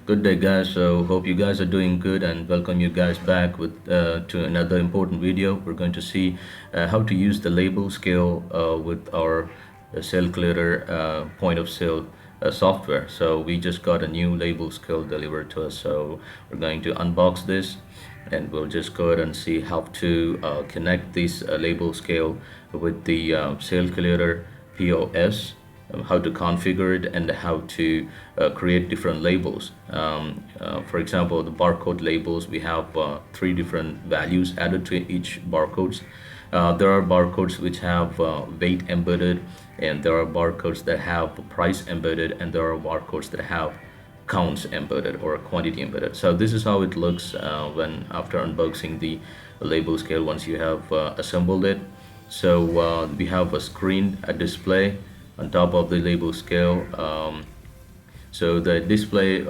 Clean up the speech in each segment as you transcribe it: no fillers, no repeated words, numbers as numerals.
Good day, guys. So hope you guys are doing good, and welcome you guys back with to another important video. We're going to see how to use the label scale with our Saleculator point of sale software. So we just got a new label scale delivered to us. So we're going to unbox this, and we'll just go ahead and see how to connect this label scale with the Saleculator POS, how to configure it, and how to create different labels. For example, the barcode labels, we have three different values added to each barcodes. There are barcodes which have weight embedded, and there are barcodes that have price embedded, and there are barcodes that have counts embedded or quantity embedded. So this is how it looks when after unboxing the label scale once you have assembled it. So we have a screen, a display on top of the label scale. So the display,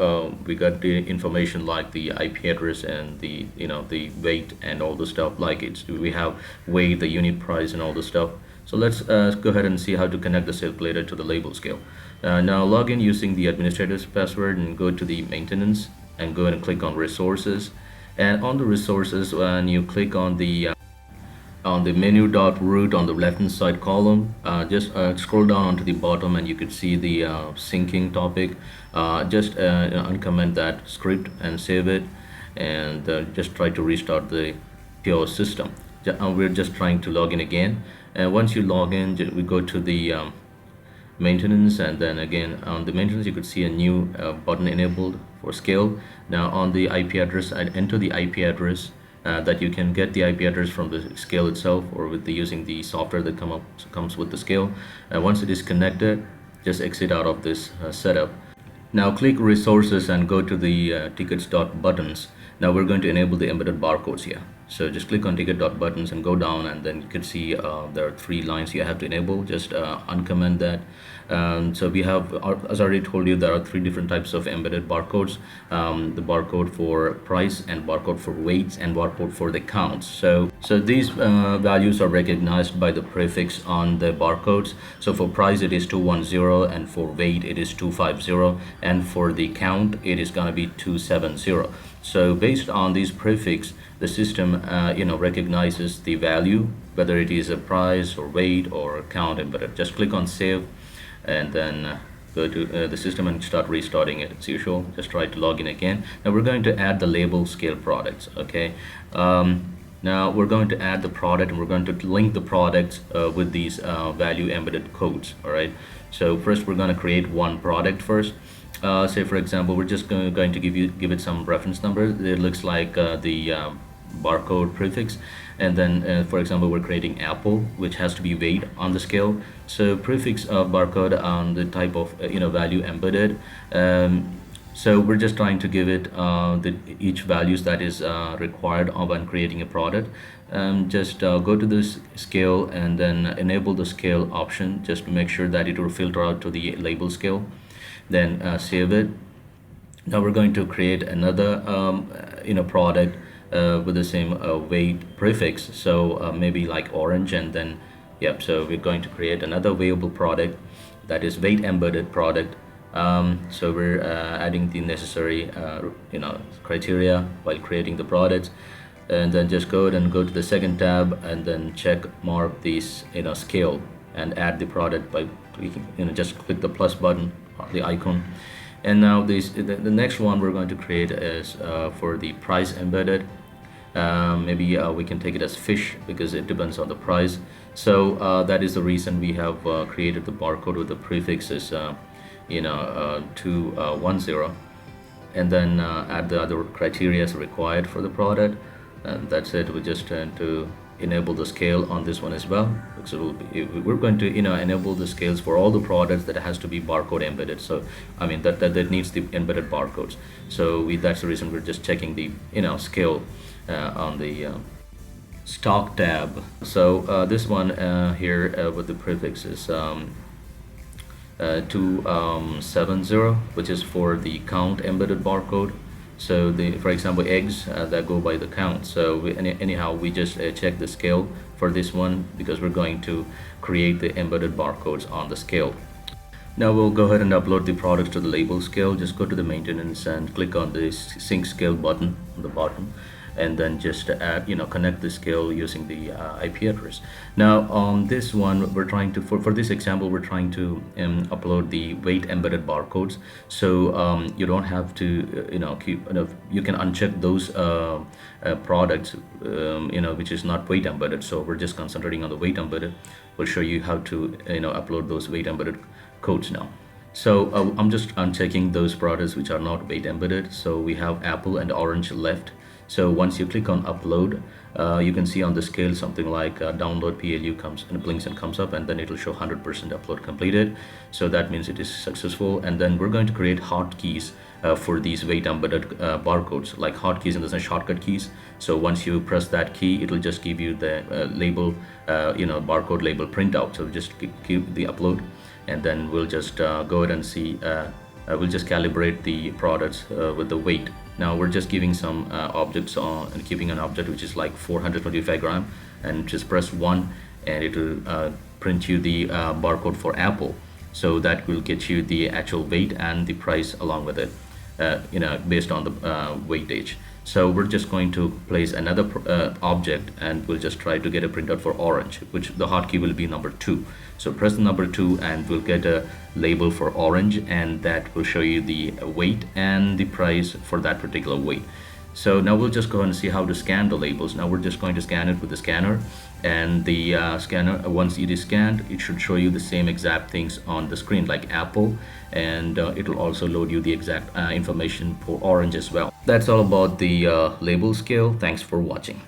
we got the information like the IP address and the the weight and all the stuff, like we have weight, the unit price, and all the stuff. So let's go ahead and see how to connect the Saleculator to the label scale. Now log in using the administrator's password and go to the maintenance and go and click on resources. And on the resources, when you click on the menu dot root on the left hand side column, just scroll down onto the bottom and you could see the syncing topic. Just uncomment that script and save it, and just try to restart the POS system. We're just trying to log in again, and once you log in, we go to the maintenance, and then again on the maintenance you could see a new button enabled for scale. Now on the IP address, I enter the IP address. That you can get the IP address from the scale itself, or with using the software that comes with the scale. Once it is connected, just exit out of this setup. Now click resources and go to the tickets.buttons. Now we're going to enable the embedded barcodes here. So just click on ticket.buttons and go down, and then you can see there are three lines you have to enable. Just uncomment that. So we have, as I already told you, there are three different types of embedded barcodes. The barcode for price, and barcode for weights, and barcode for the counts. So these values are recognized by the prefix on the barcodes. So for price it is 210, and for weight it is 250, and for the count it is going to be 270. So based on these prefix, the system recognizes the value, whether it is a price or weight or count embedded. Just click on save, and then go to the system and start restarting it as usual. Just try to log in again. Now we're going to add the label scale products. Okay, now we're going to add the product, and we're going to link the products with these value embedded codes. All right, so first we're going to create one product first. Say for example, we're just going to give it some reference number. It looks like the barcode prefix, and then for example we're creating apple, which has to be weight on the scale. So prefix barcode on the type of value embedded. So we're just trying to give it each values that is required when creating a product. Just go to this scale and then enable the scale option, just to make sure that it will filter out to the label scale. Then save it. Now we're going to create another product with the same weight prefix. So maybe like orange, and then yep. So we're going to create another weighable product, that is weight embedded product. So we're adding the necessary criteria while creating the products, and then just go ahead and go to the second tab and then check mark these scale and add the product by clicking, just click the plus button, the icon. And now the next one we're going to create is for the price embedded. Maybe we can take it as fish, because it depends on the price. So that is the reason we have created the barcode with the prefixes 210, and then add the other criteria as required for the product, and that's it. We just turn to enable the scale on this one as well, because we're going to enable the scales for all the products that has to be barcode embedded. So I mean that needs the embedded barcodes. So that's the reason we're just checking the scale on the stock tab. So this one here with the prefix is 270, which is for the count embedded barcode. So for example, eggs that go by the count. So anyhow, we just check the scale for this one, because we're going to create the embedded barcodes on the scale. Now we'll go ahead and upload the products to the label scale. Just go to the maintenance and click on the sync scale button on the bottom, and then just add, connect the scale using the IP address. Now on this one, we're trying to, for this example, we're trying to upload the weight embedded barcodes. So you don't have to, you can uncheck those products, which is not weight embedded. So we're just concentrating on the weight embedded. We'll show you how to, upload those weight embedded codes now. So I'm just unchecking those products which are not weight embedded. So we have apple and orange left. So once you click on upload, you can see on the scale something like download PLU comes and blinks and comes up, and then it will show 100% upload completed. So that means it is successful. And then we're going to create hotkeys for these weight embedded barcodes, like hotkeys in the sense shortcut keys. So once you press that key, it will just give you the label, barcode label printout. So just keep the upload, and then we'll just go ahead and see. We'll just calibrate the products with the weight. Now we're just giving some objects on and keeping an object which is like 425 gram, and just press 1 and it will print you the barcode for apple. So that will get you the actual weight and the price along with it, based on the weightage. So we're just going to place another object, and we'll just try to get a printout for orange, which the hotkey will be number 2. So press the number 2 and we'll get a label for orange, and that will show you the weight and the price for that particular weight. So now we'll just go and see how to scan the labels. Now we're just going to scan it with the scanner, and the scanner, once it is scanned, it should show you the same exact things on the screen like apple, and it will also load you the exact information for orange as well. That's all about the label scale. Thanks for watching.